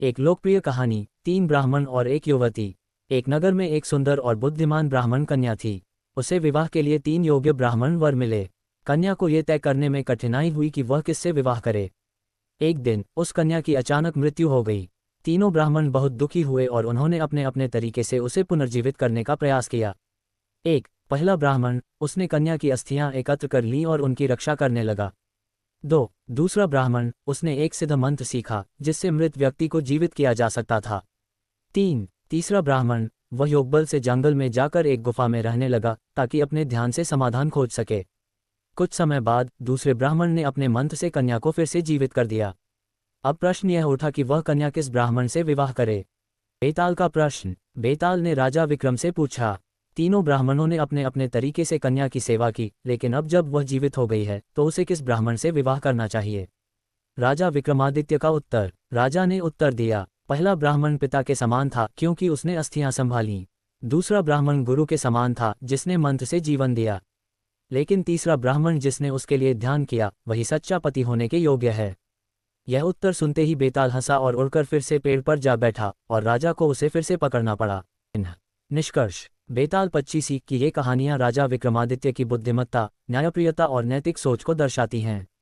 एक लोकप्रिय कहानी। 3 ब्राह्मण और एक युवती। एक नगर में एक सुंदर और बुद्धिमान ब्राह्मण कन्या थी। उसे विवाह के लिए 3 योग्य ब्राह्मण वर मिले। कन्या को यह तय करने में कठिनाई हुई कि वह किससे विवाह करे। एक दिन उस कन्या की अचानक मृत्यु हो गई। तीनों ब्राह्मण बहुत दुखी हुए और उन्होंने अपने अपने तरीके से उसे पुनर्जीवित करने का प्रयास किया। पहला ब्राह्मण, उसने कन्या की अस्थियां एकत्र कर लीं और उनकी रक्षा करने लगा। 2. दूसरा ब्राह्मण, उसने एक सिद्ध मंत्र सीखा जिससे मृत व्यक्ति को जीवित किया जा सकता था। 3. तीसरा ब्राह्मण, वह योगबल से जंगल में जाकर एक गुफा में रहने लगा ताकि अपने ध्यान से समाधान खोज सके। कुछ समय बाद दूसरे ब्राह्मण ने अपने मंत्र से कन्या को फिर से जीवित कर दिया। अब प्रश्न यह उठा कि वह कन्या किस ब्राह्मण से विवाह करे। बेताल का प्रश्न। बेताल ने राजा विक्रम से पूछा। तीनों ब्राह्मणों ने अपने अपने तरीके से कन्या की सेवा की, लेकिन अब जब वह जीवित हो गई है तो उसे किस ब्राह्मण से विवाह करना चाहिए। राजा विक्रमादित्य का उत्तर। राजा ने उत्तर दिया, पहला ब्राह्मण पिता के समान था क्योंकि उसने अस्थियां संभालीं। दूसरा ब्राह्मण गुरु के समान था जिसने मंत्र से जीवन दिया। लेकिन तीसरा ब्राह्मण जिसने उसके लिए ध्यान किया वही सच्चा पति होने के योग्य है। यह उत्तर सुनते ही बेताल हंसा और उड़कर फिर से पेड़ पर जा बैठा और राजा को उसे फिर से पकड़ना पड़ा। निष्कर्ष। बेताल 25 सीख की ये कहानियां राजा विक्रमादित्य की बुद्धिमत्ता, न्यायप्रियता और नैतिक सोच को दर्शाती हैं।